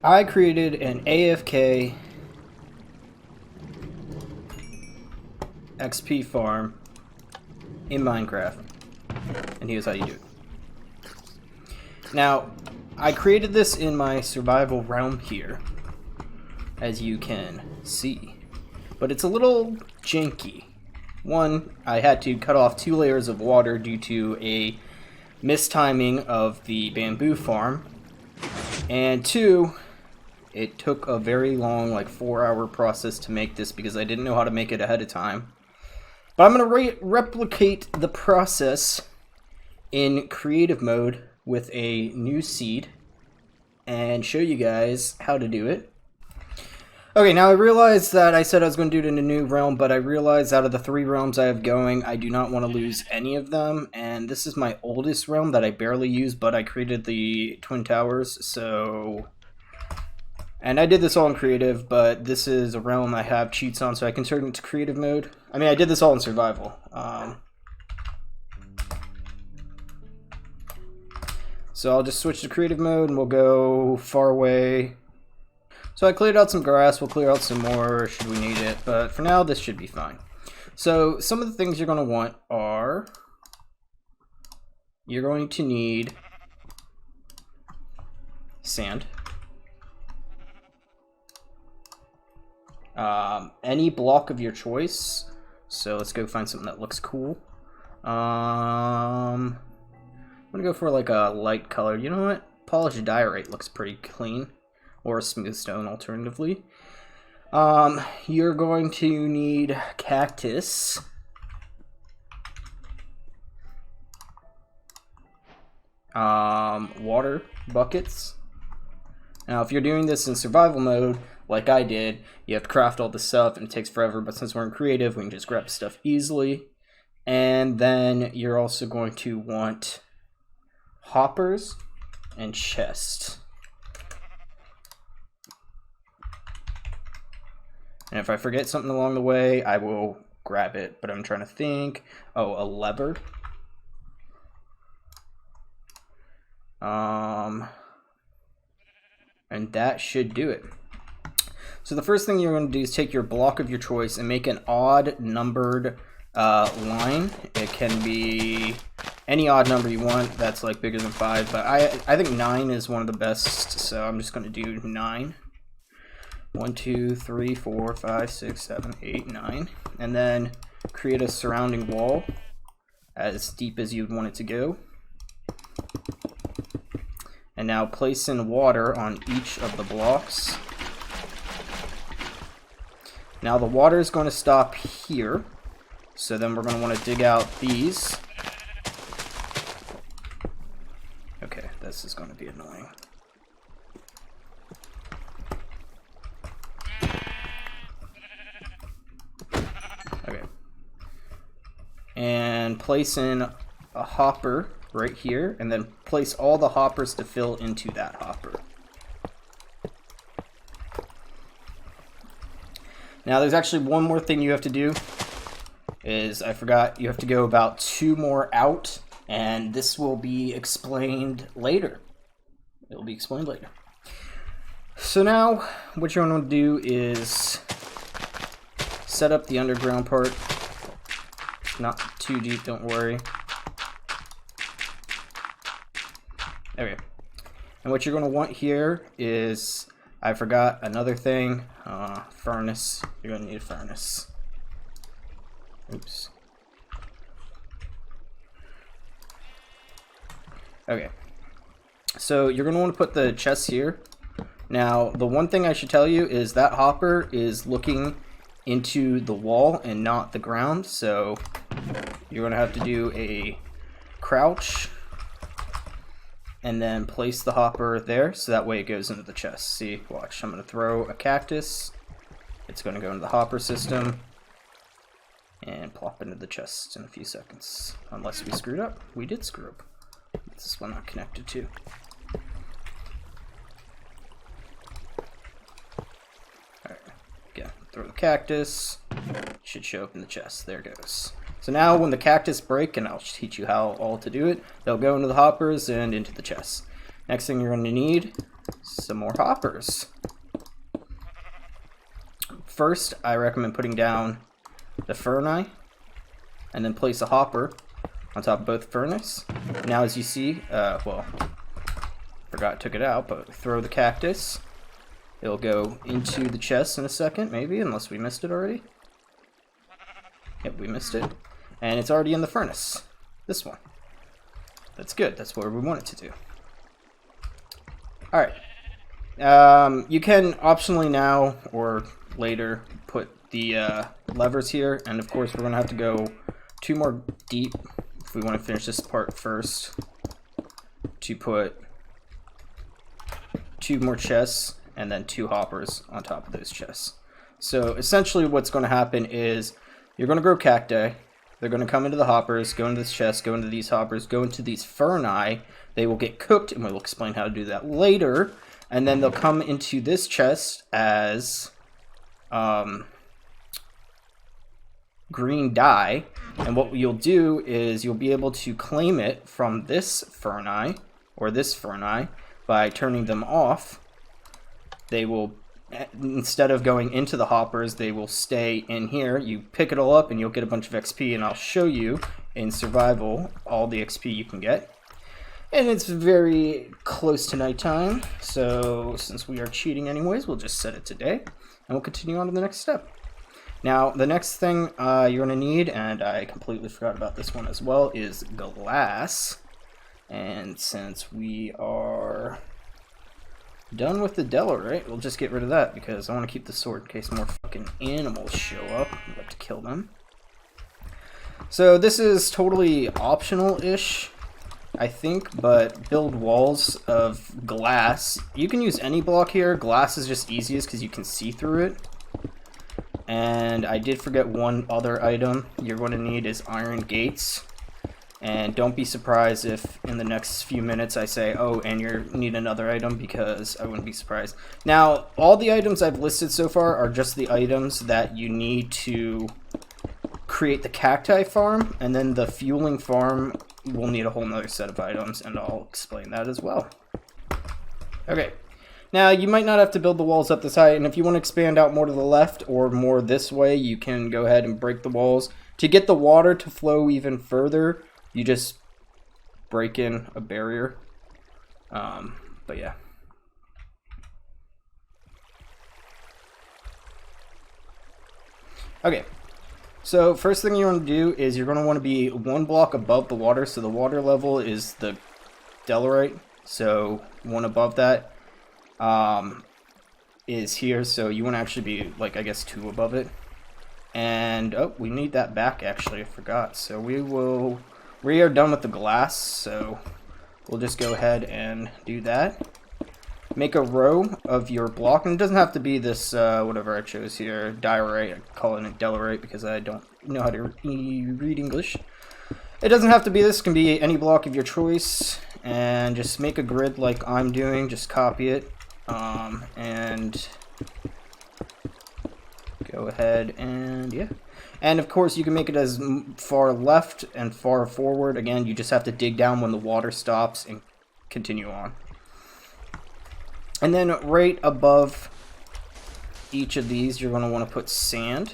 I created an AFK XP farm in Minecraft, and here's how you do it. Now, I created this in my survival realm here, as you can see, but it's a little janky. One, I had to cut off 2 layers of water due to a mistiming of the bamboo farm, and 2, it took a very long, like 4-hour process to make this because I didn't know how to make it ahead of time. But I'm going to replicate the process in creative mode with a new seed and show you guys how to do it. Okay, now I realized that I said I was going to do it in a new realm, but I realized out of the 3 realms I have going, I do not want to lose any of them, and this is my oldest realm that I barely use, but I created the Twin Towers, so... And I did this all in creative, but this is a realm I have cheats on, so I can turn it into creative mode. I mean, I did this all in survival. So I'll just switch to creative mode, and we'll go far away. So I cleared out some grass, we'll clear out some more should we need it, but for now this should be fine. So some of the things you're going to want are, you're going to need sand. Any block of your choice. So let's go find something that looks cool. I'm gonna go for like a light color. You know what? Polished diorite looks pretty clean. Or smooth stone alternatively. You're going to need cactus. Water buckets. Now if you're doing this in survival mode, like I did, you have to craft all this stuff and it takes forever, but since we're in creative, we can just grab stuff easily. And then you're also going to want hoppers and chests. And if I forget something along the way, I will grab it, but I'm trying to think. Oh, a lever. And that should do it. So the first thing you're going to do is take your block of your choice and make an odd numbered line. It can be any odd number you want that's like bigger than 5, but I think 9 is one of the best, so I'm just going to do 9. 1, 2, 3, 4, 5, 6, 7, 8, 9, and then create a surrounding wall as deep as you'd want it to go. And now place in water on each of the blocks. Now the water is going to stop here, so then we're going to want to dig out these. Okay, this is going to be annoying. Okay. And place in a hopper right here, and then place all the hoppers to fill into that hopper. Now there's actually one more thing you have to do, is I forgot, you have to go about 2 more out, and this will be explained later. It'll be explained later. So now what you're going to do is set up the underground part. Not too deep, don't worry. Okay. And what you're going to want here is, I forgot another thing, furnace. You're going to need a furnace. Oops. Okay. So you're going to want to put the chests here. Now, the one thing I should tell you is that hopper is looking into the wall and not the ground, so you're going to have to do a crouch and then place the hopper there, so that way it goes into the chest. See, watch, I'm going to throw a cactus, it's going to go into the hopper system, and plop into the chest in a few seconds. Unless we screwed up. We did screw up. What's this one not connected to? Alright, again, throw the cactus, should show up in the chest, there it goes. So now when the cactus break, and I'll teach you how all to do it, they'll go into the hoppers and into the chests. Next thing you're going to need some more hoppers. First, I recommend putting down the ferni, and then place a hopper on top of both furnace. Now, as you see, well, forgot took it out, but throw the cactus. It'll go into the chest in a second, maybe, unless we missed it already. Yep, we missed it. And it's already in the furnace. This one. That's good. That's what we want it to do. Alright. You can optionally now or later put the levers here. And of course, we're going to have to go 2 more deep if we want to finish this part first. To put 2 more chests and then 2 hoppers on top of those chests. So essentially what's going to happen is you're going to grow cacti. They're going to come into the hoppers, go into this chest, go into these hoppers, go into these ferni. They will get cooked, and we'll explain how to do that later. And then they'll come into this chest as green dye. And what you'll do is you'll be able to claim it from this ferni or this ferni by turning them off. They will, instead of going into the hoppers, they will stay in here. You pick it all up and you'll get a bunch of XP, and I'll show you in survival all the XP you can get. And it's very close to nighttime, so since we are cheating anyways, we'll just set it to day, and we'll continue on to the next step. Now, the next thing you're going to need, and I completely forgot about this one as well, is glass. And since we are done with the Delorite, we'll just get rid of that because I want to keep the sword in case more fucking animals show up. I'd like to kill them. So this is totally optional-ish, I think, but build walls of glass. You can use any block here. Glass is just easiest because you can see through it. And I did forget one other item you're going to need is iron gates. And don't be surprised if in the next few minutes I say, oh, and you need another item, because I wouldn't be surprised. Now, all the items I've listed so far are just the items that you need to create the cacti farm, and then the fueling farm will need a whole nother set of items, and I'll explain that as well. Okay, now you might not have to build the walls up this high, and if you want to expand out more to the left or more this way, you can go ahead and break the walls. To get the water to flow even further, you just break in a barrier, but yeah. Okay, so first thing you want to do is you're going to want to be 1 block above the water, so the water level is the Delorite, so 1 above that is here, so you want to actually be, like, I guess 2 above it. And, oh, we need that back, actually, I forgot, so we are done with the glass, so we'll just go ahead and do that. Make a row of your block, and it doesn't have to be this, whatever I chose here, diorite. I call it a Delorite because I don't know how to read English. It doesn't have to be this, it can be any block of your choice, and just make a grid like I'm doing, just copy it, and go ahead and, yeah. And of course you can make it as far left and far forward. Again, you just have to dig down when the water stops and continue on. And then right above each of these, you're going to want to put sand.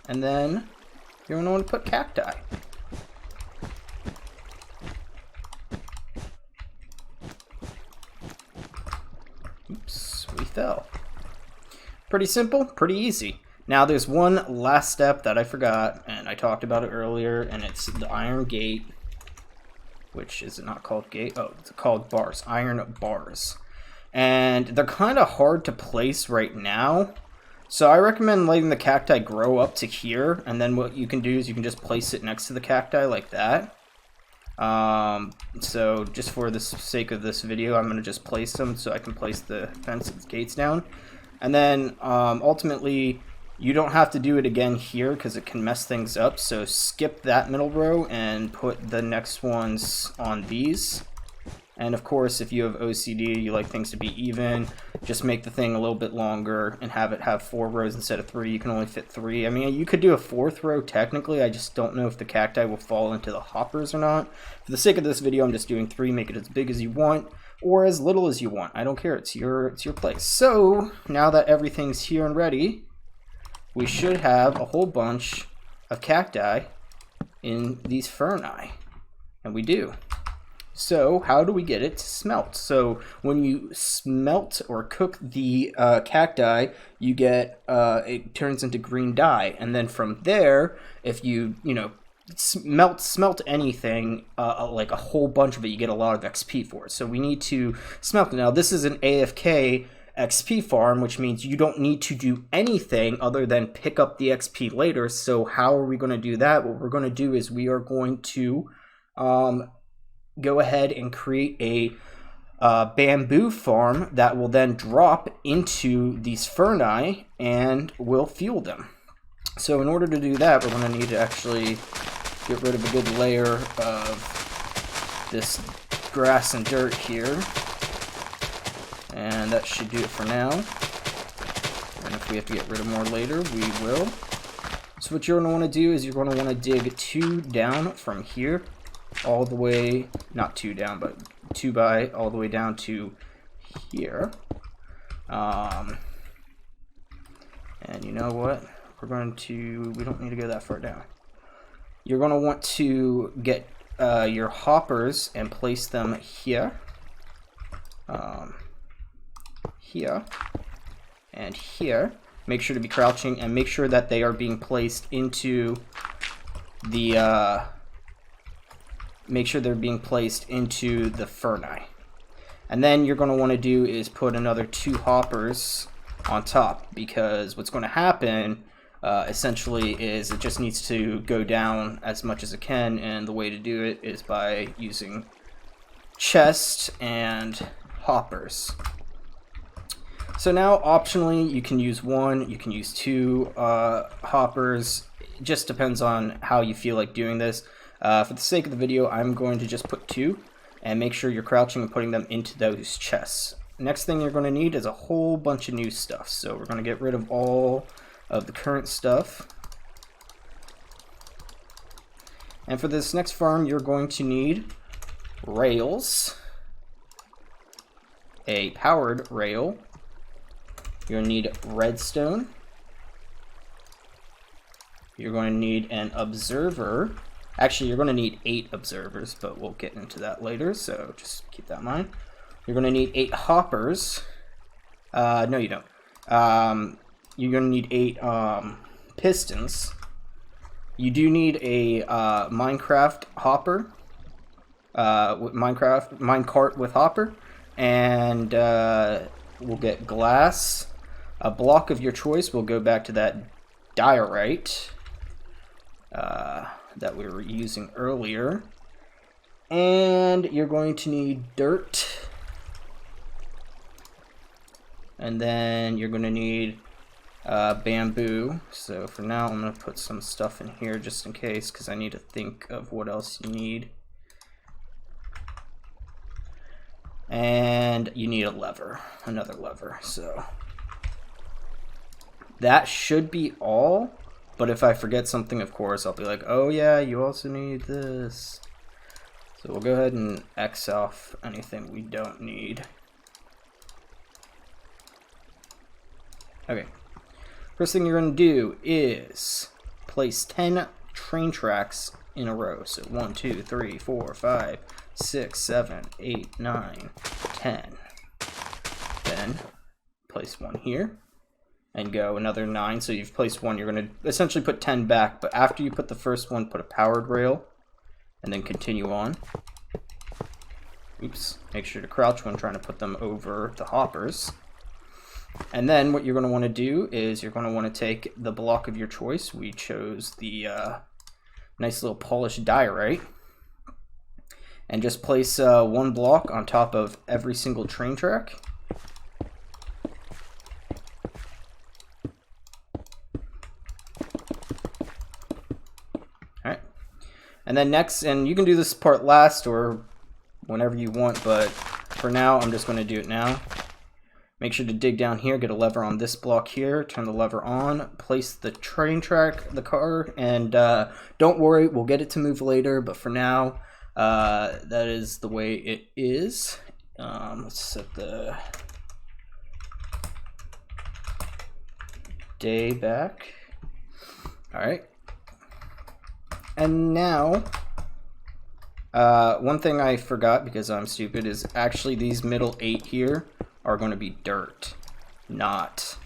And then you're going to want to put cacti. Oops, we fell. Pretty simple, pretty easy. Now there's one last step that I forgot, and I talked about it earlier, and it's the iron gate, which is not called gate, oh, it's called bars, iron bars. And they're kind of hard to place right now, so I recommend letting the cacti grow up to here, and then what you can do is you can just place it next to the cacti like that. So just for the sake of this video, I'm going to just place them so I can place the fence gates down. And then ultimately you don't have to do it again here because it can mess things up, so skip that middle row and put the next ones on these, And of course, if you have OCD, you like things to be even, just make the thing a little bit longer and have it have 4 rows instead of 3. You can only fit 3. I mean, you could do a 4th row technically. I just don't know if the cacti will fall into the hoppers or not. For the sake of this video, I'm just doing 3. Make it as big as you want or as little as you want. I don't care. It's your place. So now that everything's here and ready, we should have a whole bunch of cacti in these ferni. And we do. So how do we get it to smelt? So when you smelt or cook the cacti, you get it turns into green dye, and then from there, if you smelt anything like a whole bunch of it, you get a lot of XP for it. So we need to smelt it. Now this is an AFK XP farm, which means you don't need to do anything other than pick up the XP later. So how are we going to do that? What we're going to do is we are going to go ahead and create a bamboo farm that will then drop into these ferni and will fuel them. So in order to do that, we're going to need to actually get rid of a good layer of this grass and dirt here. And that should do it for now. And if we have to get rid of more later, we will. So what you're going to want to do is you're going to want to dig 2 down from here all the way, not 2 down, but 2 by all the way down to here. And you know what? We don't need to go that far down. You're going to want to get your hoppers and place them here. Here and here. Make sure to be crouching and make sure that they are being placed into the ferni. And then you're going to want to do is put another 2 hoppers on top, because what's going to happen essentially is it just needs to go down as much as it can, and the way to do it is by using chest and hoppers. So now optionally you can use 1, you can use 2 hoppers. It just depends on how you feel like doing this. For the sake of the video, I'm going to just put 2 and make sure you're crouching and putting them into those chests. Next thing you're going to need is a whole bunch of new stuff. So we're going to get rid of all of the current stuff. And for this next farm, you're going to need rails, a powered rail. You're going to need redstone. You're going to need an observer. Actually, you're going to need 8 observers, but we'll get into that later, so just keep that in mind. You're going to need 8 hoppers. No, you don't. You're going to need 8 pistons. You do need a Minecraft hopper. Minecart with hopper. And we'll get glass. A block of your choice. We'll go back to that diorite that we were using earlier. And you're going to need dirt. And then you're going to need bamboo. So for now, I'm going to put some stuff in here just in case, because I need to think of what else you need. And you need a lever, another lever. So that should be all. But if I forget something, of course, I'll be like, oh yeah, you also need this. So we'll go ahead and X off anything we don't need. Okay. First thing you're going to do is place 10 train tracks in a row. So 1, 2, 3, 4, 5, 6, 7, 8, 9, 10. Then place 1 here. And go another 9. So you've placed 1. You're going to essentially put 10 back. But after you put the first one, put a powered rail. And then continue on. Oops. Make sure to crouch when trying to put them over the hoppers. And then what you're going to want to do is you're going to want to take the block of your choice. We chose the nice little polished diorite. And just place 1 block on top of every single train track. Alright. And then next, and you can do this part last or whenever you want, but for now, I'm just going to do it now. Make sure to dig down here, get a lever on this block here, turn the lever on, place the train track, the car, and don't worry, we'll get it to move later, but for now, that is the way it is. Let's set the day back. Alright. And now, one thing I forgot because I'm stupid is actually these middle 8 here are going to be dirt, not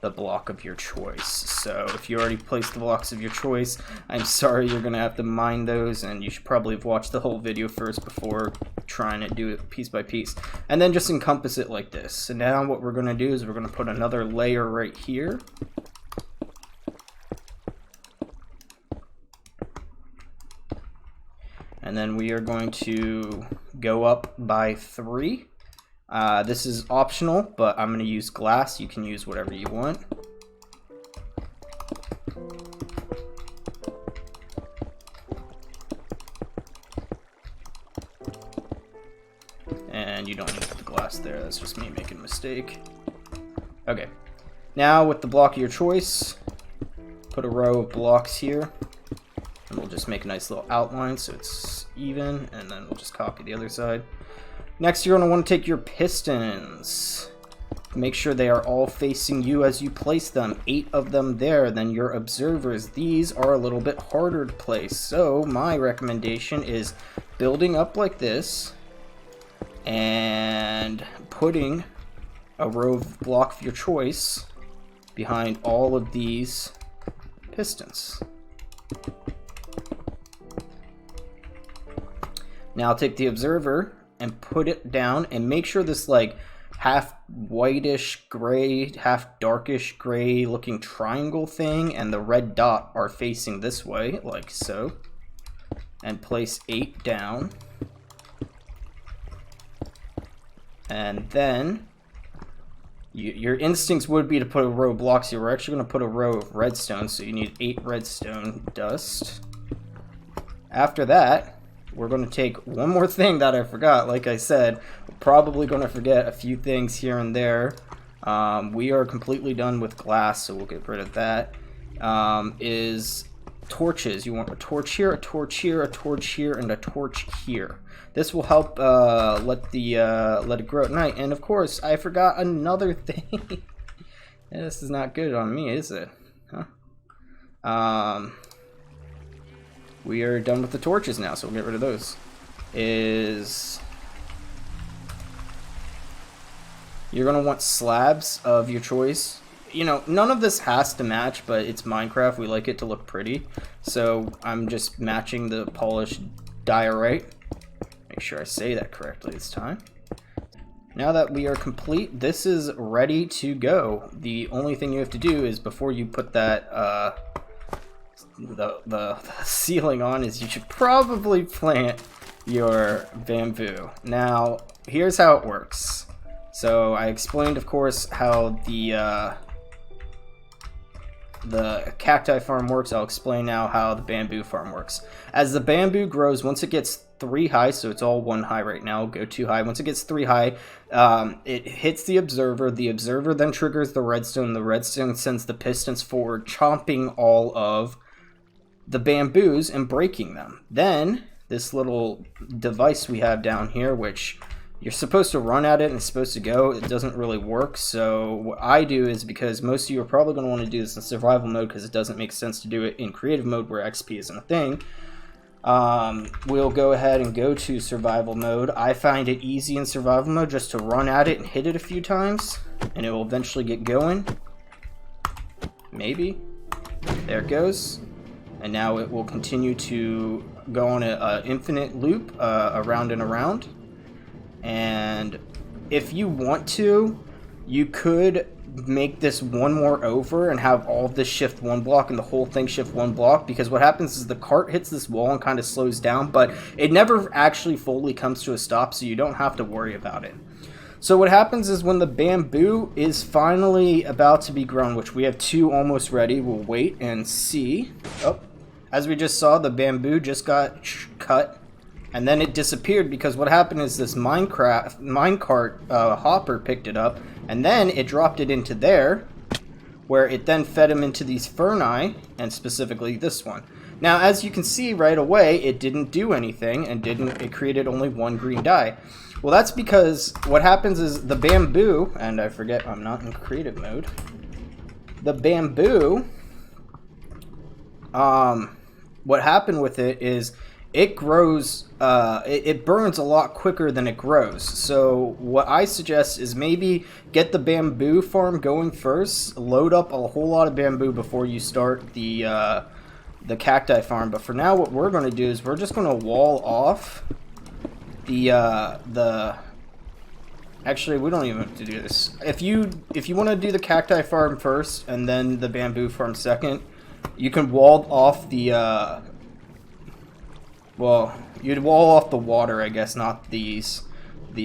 the block of your choice. So if you already placed the blocks of your choice, I'm sorry, you're going to have to mine those, and you should probably have watched the whole video first before trying to do it piece by piece. And then just encompass it like this. So now what we're going to do is we're going to put another layer right here. And then we are going to go up by 3. This is optional, but I'm going to use glass. You can use whatever you want. And you don't need the glass there. That's just me making a mistake. Okay. Now with the block of your choice, put a row of blocks here. And we'll just make a nice little outline so it's even, and then we'll just copy the other side. Next, you're going to want to take your pistons. Make sure they are all facing you as you place them. 8 of them there. Then your observers. These are a little bit harder to place. So my recommendation is building up like this and putting a row of block of your choice behind all of these pistons. Now take the observer and put it down and make sure this like half whitish gray, half darkish gray looking triangle thing and the red dot are facing this way, like so. And place 8 down. And then your instincts would be to put a row of blocks here. We're actually going to put a row of redstone, so you need 8 redstone dust. After that, we're going to take one more thing that I forgot. Like I said, we're probably going to forget a few things here and there. We are completely done with glass, so we'll get rid of that. Is torches. You want a torch here, a torch here, a torch here, and a torch here. This will help let it grow at night. And of course, I forgot another thing. This is not good on me, is it? Huh? We are done with the torches now, so we'll get rid of those. You're gonna want slabs of your choice. You know, none of this has to match, but it's Minecraft. We like it to look pretty. So I'm just matching the polished diorite. Make sure I say that correctly this time. Now that we are complete, this is ready to go. The only thing you have to do is before you put that the ceiling on is you should probably plant your bamboo. Now, here's how it works. So I explained, of course, how the cacti farm works. I'll explain now how the bamboo farm works. As the bamboo grows, once it gets 3 high, so it's all 1 high right now, go 2 high. Once it gets 3 high, it hits the observer. The observer then triggers the redstone. The redstone sends the pistons forward, chomping all of the bamboos and breaking them. Then this little device we have down here, which you're supposed to run at it and it's supposed to go, it doesn't really work. So what I do is, because most of you are probably going to want to do this in survival mode because it doesn't make sense to do it in creative mode where XP isn't a thing, we'll go ahead and go to survival mode. I find it easy in survival mode just to run at it and hit it a few times and it will eventually get going. Maybe. There it goes. And now it will continue to go on an infinite loop around and around. And if you want to, you could make this one more over and have all of this shift 1 block and the whole thing shift 1 block, because what happens is the cart hits this wall and kind of slows down, but it never actually fully comes to a stop, so you don't have to worry about it. So what happens is when the bamboo is finally about to be grown, which we have 2 almost ready, we'll wait and see. Oh, as we just saw, the bamboo just got cut and then it disappeared because what happened is this minecart hopper picked it up, and then it dropped it into there, where it then fed him into these ferni, and specifically this one. Now, as you can see right away, it didn't do anything, and it created only one green dye. Well, that's because what happens is the bamboo, and I forget I'm not in creative mode, the bamboo, what happened with it is it grows, it burns a lot quicker than it grows. So what I suggest is maybe get the bamboo farm going first, load up a whole lot of bamboo before you start the cacti farm. But for now, what we're going to do is we're just going to wall off actually, we don't even have to do this. If you want to do the cacti farm first and then the bamboo farm second, you can wall off the well, you'd wall off the water, I guess, not the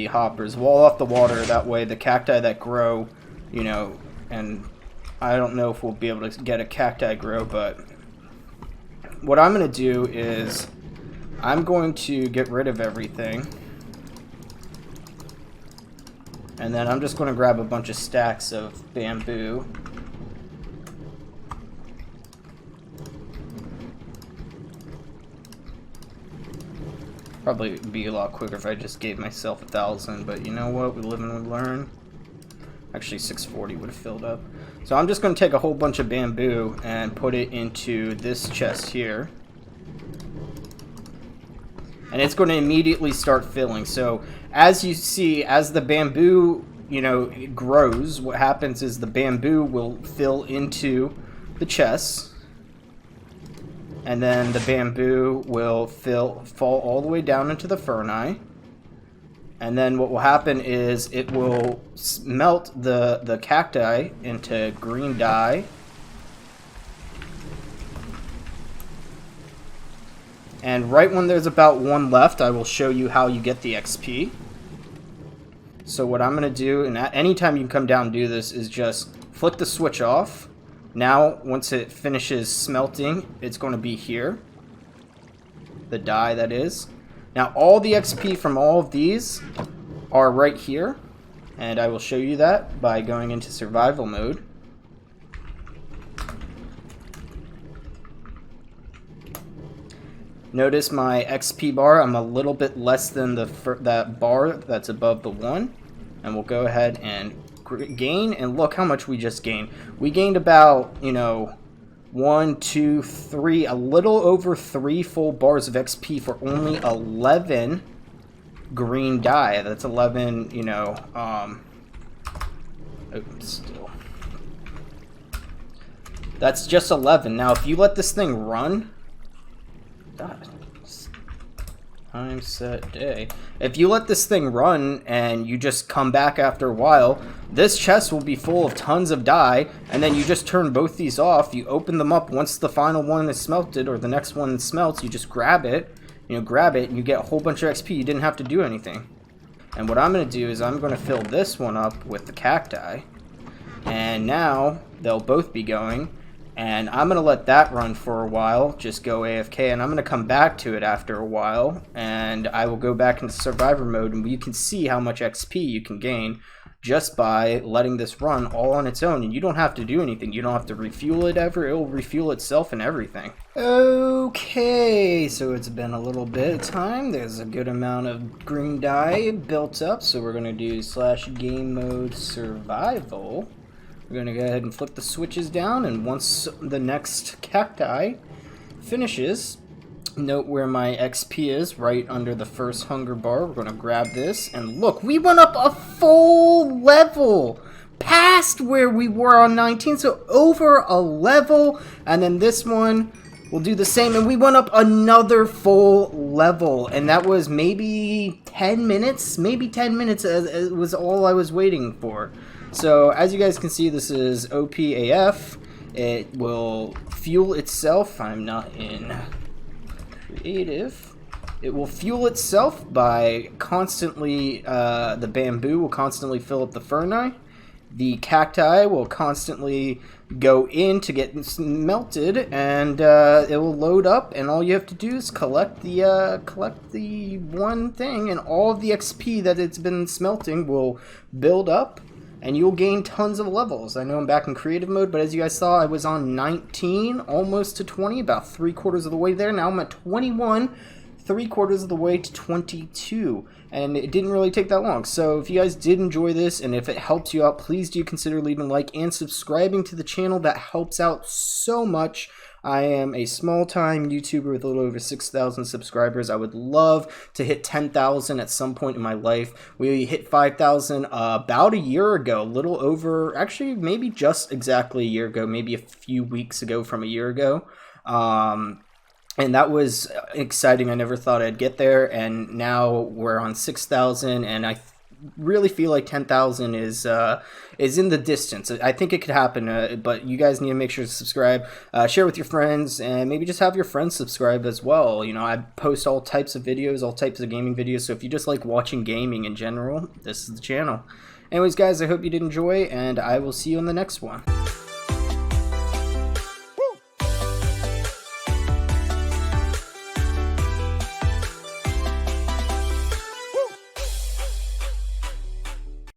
hoppers. Wall off the water, that way the cacti that grow, you know, and I don't know if we'll be able to get a cacti grow, but what I'm going to do is I'm going to get rid of everything. And then I'm just going to grab a bunch of stacks of bamboo. Probably be a lot quicker if I just gave myself 1,000, but you know what? We live and we learn. Actually, 640 would have filled up. So I'm just going to take a whole bunch of bamboo and put it into this chest here. And it's going to immediately start filling. So as you see, as the bamboo, you know, it grows, what happens is the bamboo will fill into the chests. And then the bamboo will fall all the way down into the ferni. And then what will happen is it will melt the cacti into green dye. And right when there's about one left, I will show you how you get the XP. So what I'm going to do, and anytime you come down and do this, is just flick the switch off. Now, once it finishes smelting, it's going to be here. The dye, that is. Now, all the XP from all of these are right here. And I will show you that by going into survival mode. Notice my XP bar, I'm a little bit less than that bar that's above the 1. And we'll go ahead and gain, and look how much we just gained. We gained about, you know, 1, 2, 3, a little over 3 full bars of XP for only 11 green dye. That's 11, you know, still. That's just 11. Now, if you let this thing run, time set day. If you let this thing run and you just come back after a while, this chest will be full of tons of dye, and then you just turn both these off. You open them up once the final one is smelted, or the next one smelts, you just grab it, and you get a whole bunch of XP. You didn't have to do anything. And what I'm going to do is I'm going to fill this one up with the cacti, and now they'll both be going. And I'm going to let that run for a while, just go AFK, and I'm going to come back to it after a while, and I will go back into survivor mode, and you can see how much XP you can gain just by letting this run all on its own, and you don't have to do anything. You don't have to refuel it ever. It will refuel itself and everything. Okay, so it's been a little bit of time. There's a good amount of green dye built up, so we're going to do /game mode survival. We're going to go ahead and flip the switches down, and once the next cacti finishes, note where my XP is, right under the first hunger bar. We're going to grab this, and look, we went up a full level past where we were on 19, so over a level, and then this one will do the same, and we went up another full level, and that was maybe 10 minutes? Maybe 10 minutes was all I was waiting for. So, as you guys can see, this is OPAF. It will fuel itself. I'm not in creative. It will fuel itself by constantly, the bamboo will constantly fill up the ferni. The cacti will constantly go in to get melted, and it will load up, and all you have to do is collect the one thing, and all of the XP that it's been smelting will build up, and you'll gain tons of levels. I know I'm back in creative mode, but as you guys saw, I was on 19, almost to 20, about 3/4 of the way there. Now I'm at 21, 3/4 of the way to 22, and it didn't really take that long. So if you guys did enjoy this, and if it helps you out, please do consider leaving a like and subscribing to the channel. That helps out so much. I am a small-time YouTuber with a little over 6,000 subscribers. I would love to hit 10,000 at some point in my life. We hit 5,000 about a year ago, a little over, actually maybe just exactly a year ago, maybe a few weeks ago from a year ago. And that was exciting. I never thought I'd get there, and now we're on 6,000, and I really feel like 10,000 is in the distance. I think it could happen, but you guys need to make sure to subscribe, share with your friends, and maybe just have your friends subscribe as well. You know, I post all types of videos, all types of gaming videos, so if you just like watching gaming in general, this is the channel. Anyways, guys, I hope you did enjoy, and I will see you in the next one.